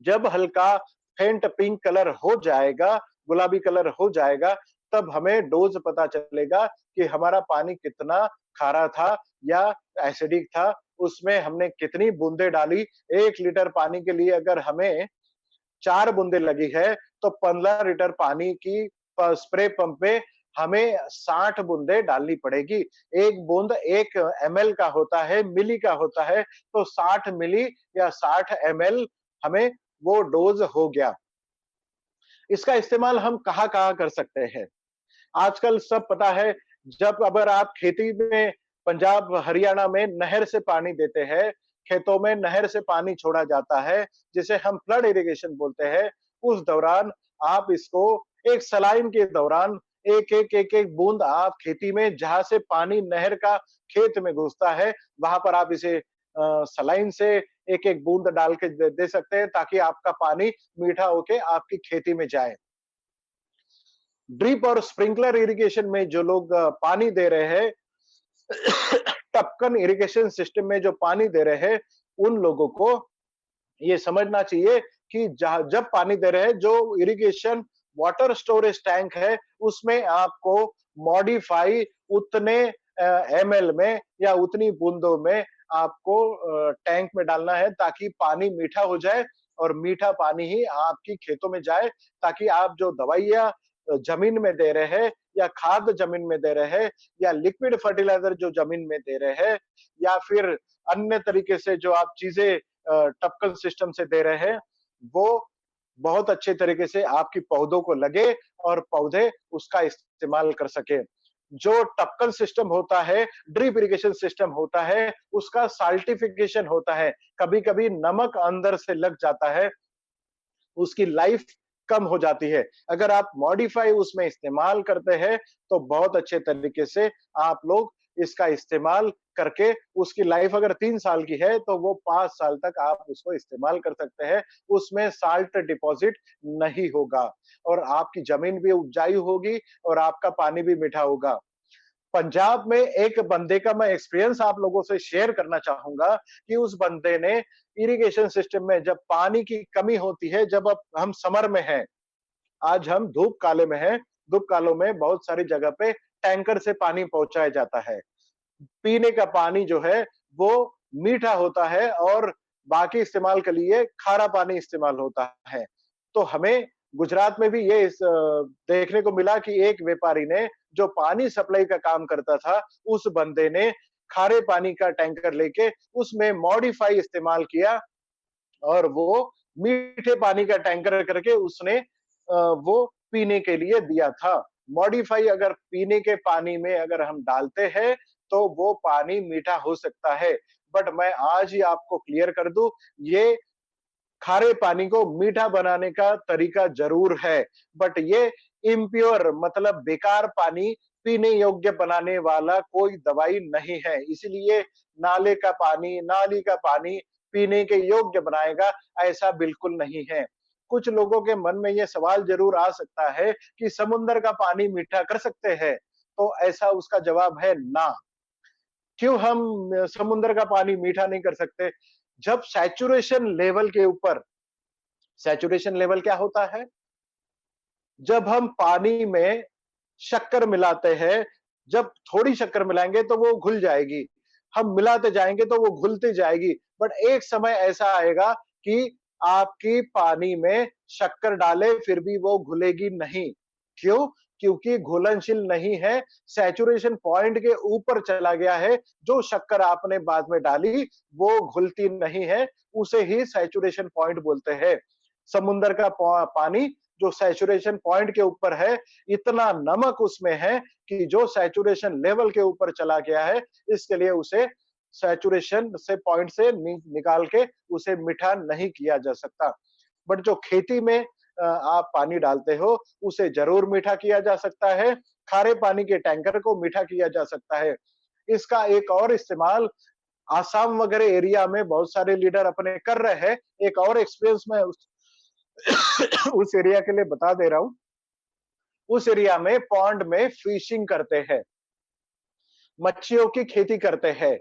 जब हल्का फेंट पिंक कलर हो जाएगा, गुलाबी कलर हो जाएगा, तब हमें डोज पता चलेगा कि हमारा पानी कितना खारा था या एसिडिक था, उसमें हमने कितनी बूंदें डाली। 1 लीटर पानी के लिए अगर हमें 4 बूंदें लगी है, तो 15 लीटर पानी की स्प्रे पंप में हमें 60 बूंदें डालनी पड़ेगी। 1 बूंद 1 एमएल का होता है, मिली का होता है, तो 60 मिली या 60 एमएल हमें वो डोज़ हो गया। इसका इस्तेमाल हम कहाँ-कहाँ कर सकते हैं? आजकल सब पता है, जब अगर आप खेती में पंजाब, हरियाणा में नहर से पानी देते हैं, खेतों में नहर से पानी छोड़ा जाता है, जिसे हम फ्लड इरिगेशन बोलते हैं, उस दौरान आप इसको एक सलाइन के दौरान एक-एक, एक-एक बूंद आप खेती में जहाँ से पानी नहर का खेत में घुसता है, वहाँ पर आप इसे सलाइन से एक-एक बूंद डाल के दे सकते हैं, ताकि आपका पानी मीठा होके आपकी खेती में जाए। ड्रिप और स्प्रिंकलर इरिगेशन में जो लोग पानी दे रहे हैं, टपकन इरिगेशन सिस्टम में जो पानी दे रहे हैं, उन लोगों को ये समझना चाहिए कि जब पानी दे रहे हैं, जो इरिगेशन वाटर स्टोरेज टैंक है, उसमें आपको मॉडिफाई उतने एमएल में या उतनी बूंदों में आपको टैंक में डालना है, ताकि पानी मीठा हो जाए और मीठा पानी ही आपकी खेतों में जाए, ताकि आप जो दवाइयाँ जमीन में दे रहे हैं या खाद जमीन में दे रहे हैं या लिक्विड फर्टिलाइजर जो जमीन में दे रहे हैं या फिर अन्य तरीके से जो आप चीजें टपकन सिस्टम से दे रहे हैं, वो बहुत अच्छे तरीके से आपकी पौधों को लगे और पौधे उसका इस्तेमाल कर सके। जो टपकन सिस्टम होता है, ड्रिप इरिगेशन सिस्टम होता है, उसका साल्टिफिकेशन होता है। कभी-कभी नमक अंदर से लग जाता है, उसकी लाइफ कम हो जाती है। अगर आप मॉडिफाई उसमें इस्तेमाल करते हैं, तो बहुत अच्छे तरीके से आप लोग इसका इस्तेमाल करके उसकी लाइफ अगर 3 साल की है, तो वो 5 साल तक आप उसको इस्तेमाल कर सकते हैं। उसमें साल्ट डिपॉज़िट नहीं होगा और आपकी ज़मीन भी उपजाऊ होगी और आपका पानी भी मीठा होगा। पंजाब में एक बंदे का मैं एक्सपीरियंस आप लोगों से शेयर करना चाहूँगा कि उस बंदे ने इरिगेशन सिस्टम में जब पानी की कमी होती है, जब अब हम समर में हैं, आज हम धूप काले में हैं, धूप कालों में बहुत सारी जगह पे टैंकर से पानी पहुँचाया जाता है। पीने का पानी जो है वो मीठा होता है और बाकी इस्तेमाल के लिए खारा पानी इस्तेमाल होता है। तो हमें गुजरात में भी ये देखने को मिला कि एक व्यापारी ने जो पानी सप्लाई का काम करता था, उस बंदे ने खारे पानी का टैंकर लेके उसमें मॉडिफाई इस्तेमाल किया और वो मीठे पानी का टैंकर करके उसने वो पीने के लिए दिया था। मॉडिफाई अगर पीने के पानी में अगर हम डालते हैं, तो वो पानी मीठा हो सकता है। बट मैं आज ही आपको क्लियर कर दूँ, ये खारे पानी को मीठा बनाने का तरीका ज़रूर है, बट ये इम्प्योर मतलब बेकार पानी पीने योग्य बनाने वाला कोई दवाई नहीं है। इसीलिए नाले का पानी, नाली का पानी पीने के योग्य बनाएगा, ऐसा बिल्कुल नहीं है। कुछ लोगों के मन में ये सवाल ज़रूर आ सकता है कि समुद्र का पानी मीठा कर सकते हैं? तो ऐसा उसका जवाब है ना। क्यों हम समुद्र का पानी मीठा नहीं कर सकते? जब सैचुरेशन लेवल के ऊपर सैचुरेशन लेवल क्या होता है? जब हम पानी में शक्कर मिलाते हैं, जब थोड़ी शक्कर मिलाएँगे तो वो घुल जाएगी। हम मिलाते जाएँगे तो वो घुलती जाएगी, बट एक समय ऐसा आएगा कि आपकी पानी में शक्कर डालें फिर भी वो घुलेगी नहीं। क्यों? क्योंकि घुलनशील नहीं है, सैचुरेशन पॉइंट के ऊपर चला गया है, जो शक्कर आपने बाद में डाली, वो घुलती नहीं है, उसे ही सैचुरेशन पॉइंट बोलते हैं। समुद्र का पानी जो सैचुरेशन पॉइंट के ऊपर है, इतना नमक उसमें है कि जो सैचुरेशन लेवल के ऊपर चला गया है, इसके लिए उसे सैचुरेशन से पॉइंट से निकाल के उसे मीठा नहीं किया जा सकता। बट जो खेती में आप पानी डालते हो, उसे ज़रूर मीठा किया जा सकता है। खारे पानी के टैंकर को मीठा किया जा सकता है। इसका एक और इस्तेमाल आसाम वगैरह एरिया में बहुत सारे लीडर अपने कर रहे हैं। एक और एक्सपीरियंस मैं उस उस एरिया के लिए बता दे रहा हूँ। उस एरिया में पॉन्ड में फिशिंग करते हैं, मच्छियों की खेती करते हैं।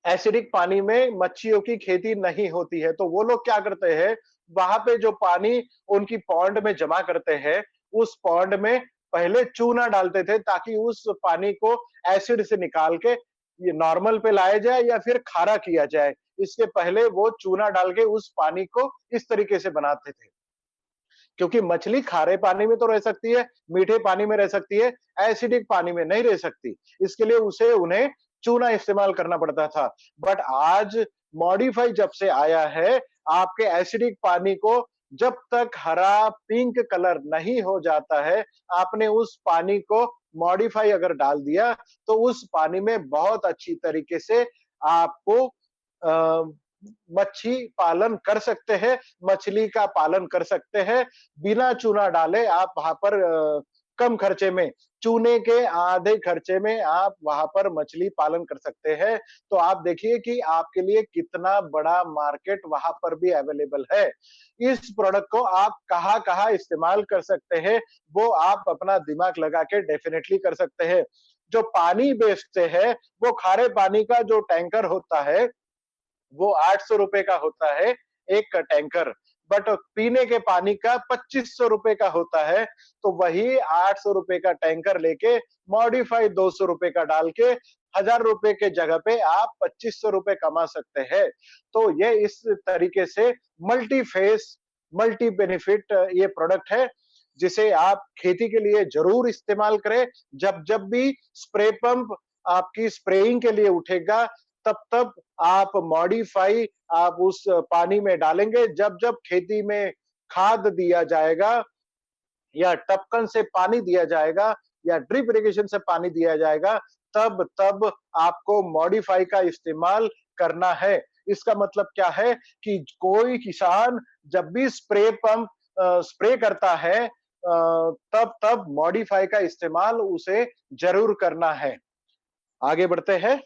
एसिडिक पानी में मच्छियों की खेती नहीं होती है, तो वो लोग क्या करते हैं, वहाँ पे जो पानी उनकी पॉन्ड में जमा करते हैं, उस पॉन्ड में पहले चूना डालते थे ताकि उस पानी को एसिड से निकाल के ये नॉर्मल पे लाया जाए या फिर खारा किया जाए। इसके पहले वो चूना डाल के उस पानी को इस तरीके से बनाते थे। क्योंकि मछली खारे पानी में तो रह सकती है, मीठे पानी में रह सकती है, एसिडिक पानी में नहीं रह सकती। इसके लिए उसे उन्हें चूना इस्तेमाल करना पड़ता था। बट आज मॉडिफाई जब से आया है, आपके एसिडिक पानी को जब तक हरा पिंक कलर नहीं हो जाता है, आपने उस पानी को मॉडिफाई अगर डाल दिया, तो उस पानी में बहुत अच्छी तरीके से आपको मच्छी पालन कर सकते हैं, मछली का पालन कर सकते हैं, बिना चूना डाले आप वहाँ पर कम खर्चे में, चूने के आधे खर्चे में आप वहाँ पर मछली पालन कर सकते हैं। तो आप देखिए कि आपके लिए कितना बड़ा मार्केट वहाँ पर भी अवेलेबल है। इस प्रोडक्ट को आप कहाँ-कहाँ इस्तेमाल कर सकते हैं, वो आप अपना दिमाग लगा के डेफिनिटली कर सकते हैं। जो पानी बेचते हैं, वो खारे पानी का जो टैंकर होता है, वो 800 रुपए का होता है एक टैंकर, बट पीने के पानी का 2500 रुपए का होता है। तो वही 800 रुपए का टैंकर लेके मॉडिफाई 200 रुपए का डाल के 1000 रुपए के जगह पे आप 2500 रुपए कमा सकते हैं। तो ये इस तरीके से मल्टी फेस, मल्टी बेनिफिट ये प्रोडक्ट है, जिसे आप खेती के लिए जरूर इस्तेमाल करें। जब जब भी स्प्रे पंप आपकी स्प्रेइंग के लिए उठेगा, तब तब आप मॉडिफाई आप उस पानी में डालेंगे। जब जब खेती में खाद दिया जाएगा या टपकन से पानी दिया जाएगा या ड्रिप इरिगेशन से पानी दिया जाएगा, तब तब आपको मॉडिफाई का इस्तेमाल करना है। इसका मतलब क्या है कि कोई किसान जब भी स्प्रे पंप स्प्रे करता है, तब तब मॉडिफाई का इस्तेमाल उसे जरूर करना है। आगे बढ़ते हैं।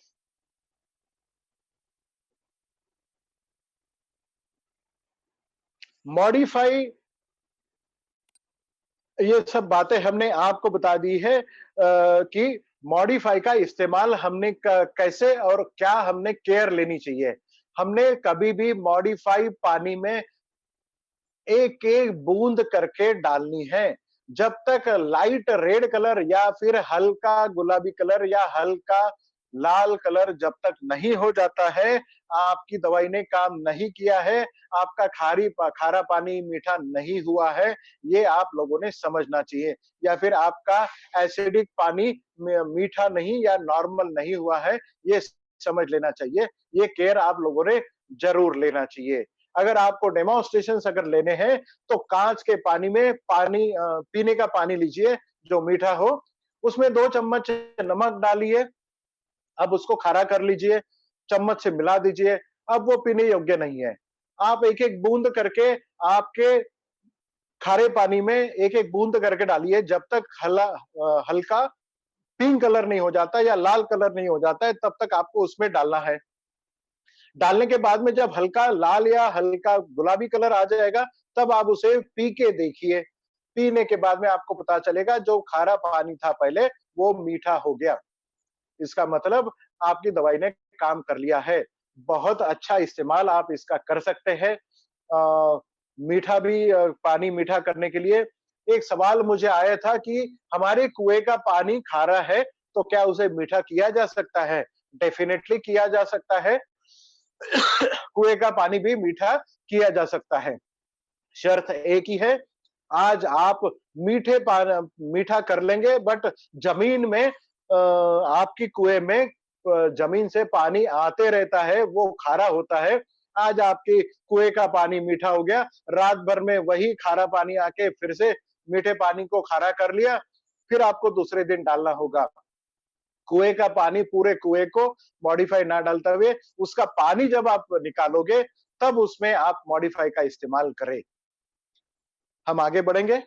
मॉडिफाई, ये सब बातें हमने आपको बता दी है कि मॉडिफाई का इस्तेमाल हमने कैसे और क्या हमने केयर लेनी चाहिए। हमने कभी भी मॉडिफाई पानी में एक एक बूंद करके डालनी है। जब तक लाइट रेड कलर या फिर हल्का गुलाबी कलर या हल्का लाल कलर जब तक नहीं हो जाता है, आपकी दवाई ने काम नहीं किया है, आपका खारा पानी मीठा नहीं हुआ है, ये आप लोगों ने समझना चाहिए। या फिर आपका एसिडिक पानी मीठा नहीं या नॉर्मल नहीं हुआ है, ये समझ लेना चाहिए। ये केयर आप लोगों ने जरूर लेना चाहिए। अगर आपको डेमोन्स्ट्रेशंस अगर लेने हैं, तो कांच के पानी में पीने का पानी लीजिए जो मीठा हो, उसमें 2 चम्मच नमक डालिए, अब उसको खारा कर लीजिए, चम्मच से मिला दीजिए, अब वो पीने योग्य नहीं है। आप एक-एक बूंद करके आपके खारे पानी में एक-एक बूंद करके डालिए, जब तक हल्का पिंक कलर नहीं हो जाता या लाल कलर नहीं हो जाता है, तब तक आपको उसमें डालना है। डालने के बाद में जब हल्का लाल या हल्का गुलाबी कलर आ जाएगा, तब आप उसे पी के देखिए। पीने के बाद में आपको पता चलेगा जो खारा पानी था पहले, वो मीठा हो गया। इसका मतलब आपकी दवाई ने काम कर लिया है। बहुत अच्छा इस्तेमाल आप इसका कर सकते हैं। मीठा भी पानी मीठा करने के लिए एक सवाल मुझे आया था कि हमारे कुएँ का पानी खारा है, तो क्या उसे मीठा किया जा सकता है? डेफ़िनेटली किया जा सकता है। कुएँ का पानी भी मीठा किया जा सकता है। शर्त एक ही है, आज आप मीठा कर लेंगे, बट ज़मीन में आपकी कुएँ में ज़मीन से पानी आते रहता है, वो खारा होता है। आज आपके कुएँ का पानी मीठा हो गया, रात भर में वही खारा पानी आके फिर से मीठे पानी को खारा कर लिया, फिर आपको दूसरे दिन डालना होगा। कुएँ का पानी पूरे कुएँ को मॉडिफाई ना डालते हुए, उसका पानी जब आप निकालोगे, तब उसमें आप मॉडिफाई का इस्तेमाल करें। हम आगे बढ़ेंगे।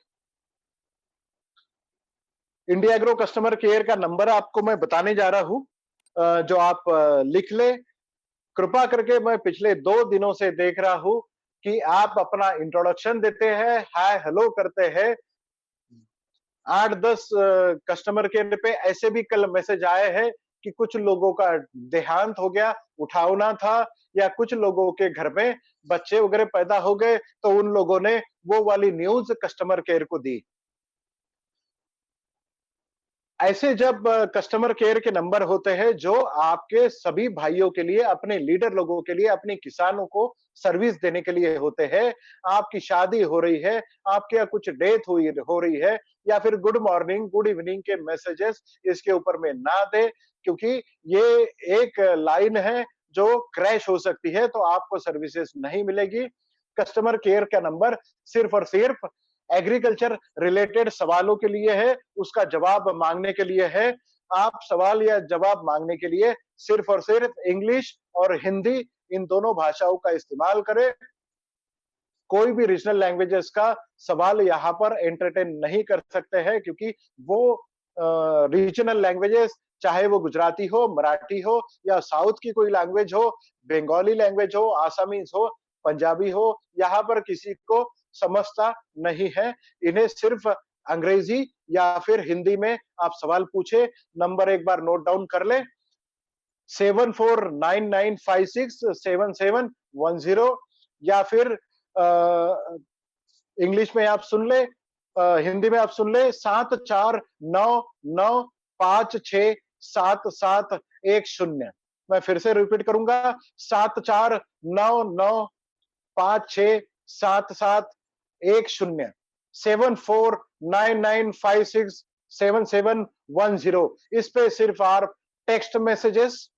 इंडिया एग्रो कस्टमर केयर का नंबर आपको मैं बताने जा रहा हूँ, जो आप लिख लें। कृपा करके मैं पिछले 2 दिनों से देख रहा हूँ कि आप अपना इंट्रोडक्शन देते हैं, हाय हेलो करते हैं। 8-10 कस्टमर केयर पे ऐसे भी कल मैसेज आए हैं कि कुछ लोगों का देहांत हो गया, उठावना था, या कुछ लोगों के घर में बच्चे वगैरह पैदा हो गए, तो उन लोगों ने वो वाली न्यूज़ कस्टमर केयर को दी। ऐसे जब कस्टमर केयर के नंबर होते हैं जो आपके सभी भाइयों के लिए, अपने लीडर लोगों के लिए, अपने किसानों को सर्विस देने के लिए होते हैं। आपकी शादी हो रही है, आपके यहाँ कुछ डेथ हुई हो रही है या फिर गुड मॉर्निंग, गुड इवनिंग के मैसेजेस इसके ऊपर में ना दें, क्योंकि ये एक लाइन है जो क्रैश हो सकती है, तो आपको सर्विसेज नहीं मिलेगी। कस्टमर केयर का नंबर सिर्फ और सिर्फ एग्रीकल्चर रिलेटेड सवालों के लिए है, उसका जवाब मांगने के लिए है। आप सवाल या जवाब मांगने के लिए सिर्फ और सिर्फ इंग्लिश और हिंदी इन दोनों भाषाओं का इस्तेमाल करें। कोई भी रीजनल लैंग्वेजेस का सवाल यहाँ पर एंटरटेन नहीं कर सकते हैं, क्योंकि वो रीजनल लैंग्वेजेस, चाहे वो गुजराती हो, मराठी हो या साउथ की कोई लैंग्वेज हो, बंगाली लैंग्वेज हो, आसामीज हो, पंजाबी हो, यहाँ पर किसी को समझता नहीं है। इन्हें सिर्फ अंग्रेजी या फिर हिंदी में आप सवाल पूछे। नंबर एक बार नोट डाउन कर ले, 7499567710, या फिर इंग्लिश में आप सुन ले, हिंदी में आप सुन ले, 7499567710। मैं फिर से रिपीट करूंगा, 7499567710, 7499567710। इस पे सिर्फ आप टेक्स्ट मैसेजेस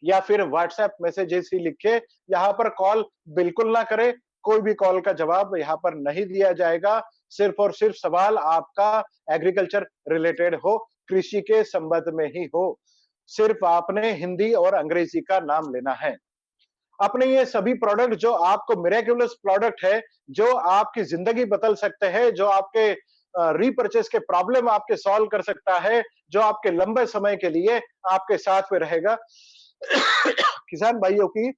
या फिर व्हाट्सएप मैसेजेस ही लिखे। यहाँ पर कॉल बिल्कुल ना करें, कोई भी कॉल का जवाब यहाँ पर नहीं दिया जाएगा। सिर्फ और सिर्फ सवाल आपका एग्रीकल्चर रिलेटेड हो, कृषि के संबंध में ही हो। सिर्फ आपने हिंदी और अंग्रेजी का नाम लेना है। अपने ये सभी प्रोडक्ट जो आपको मिरेक्युलस प्रोडक्ट है, जो आपकी जिंदगी बदल सकते हैं, जो आपके रीपर्चेस के प्रॉब्लम आपके सॉल्व कर सकता है, जो आपके लंबे समय के लिए आपके साथ में रहेगा। किसान भाइयों की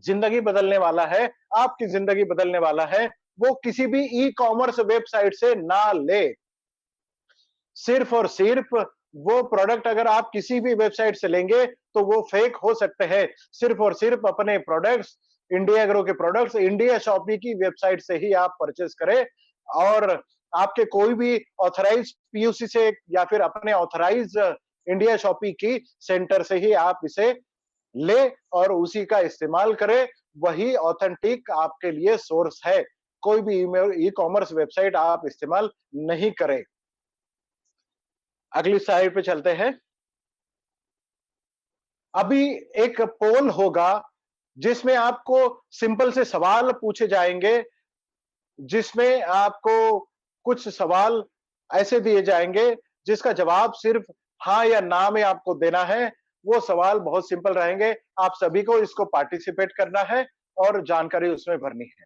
जिंदगी बदलने वाला है, आपकी जिंदगी बदलने वाला है, वो किसी भी ई कॉमर्स वेबसाइट से ना ले। सिर्फ और सिर्फ वो प्रोडक्ट अगर आप किसी भी वेबसाइट से लेंगे तो वो फेक हो सकते हैं। सिर्फ और सिर्फ अपने प्रोडक्ट्स, इंडिया एग्रो के प्रोडक्ट्स इंडिया शॉपी की वेबसाइट से ही आप परचेज करें, और आपके कोई भी ऑथराइज पीयूसी से या फिर अपने ऑथराइज इंडिया शॉपी की सेंटर से ही आप इसे ले और उसी का इस्तेमाल करें। वही ऑथेंटिक आपके लिए सोर्स है। कोई भी ई कॉमर्स वेबसाइट आप इस्तेमाल नहीं करें। अगली स्लाइड पे चलते हैं। अभी एक पोल होगा जिसमें आपको सिंपल से सवाल पूछे जाएंगे, जिसमें आपको कुछ सवाल ऐसे दिए जाएंगे जिसका जवाब सिर्फ हाँ या ना में आपको देना है। वो सवाल बहुत सिंपल रहेंगे। आप सभी को इसको पार्टिसिपेट करना है और जानकारी उसमें भरनी है।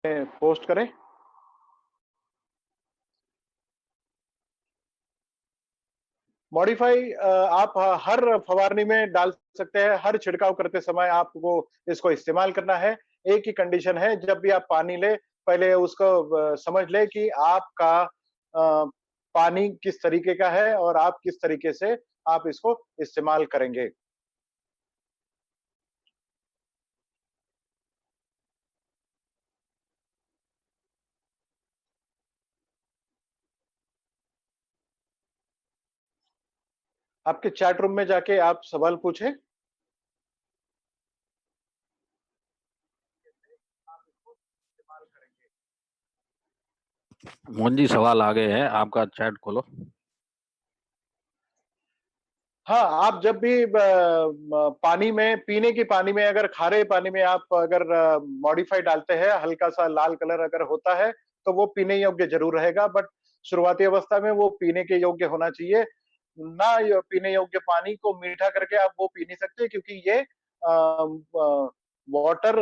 पोस्ट करें। मॉडिफाई आप हर फवारनी में डाल सकते हैं, हर छिड़काव करते समय आपको इसको इस्तेमाल करना है। एक ही कंडीशन है, जब भी आप पानी लें, पहले उसको समझ लें कि आपका पानी किस तरीके का है और आप किस तरीके से आप इसको इस्तेमाल करेंगे। आपके चैट रूम में जाके आप सवाल पूछें। आप इसको इस्तेमाल करेंगे। मोहन जी सवाल आ गए हैं, आपका चैट खोलो। हाँ, आप जब भी पानी में, पीने की पानी में, अगर खारे पानी में आप अगर मॉडिफाई डालते हैं, हल्का सा लाल कलर अगर होता है, तो वो पीने योग्य जरूर रहेगा, बट शुरुआती अवस्था में वो पीने के योग्य होना चाहिए। ना पीने योग्य पानी को मीठा करके आप वो पी नहीं सकते, क्योंकि ये वाटर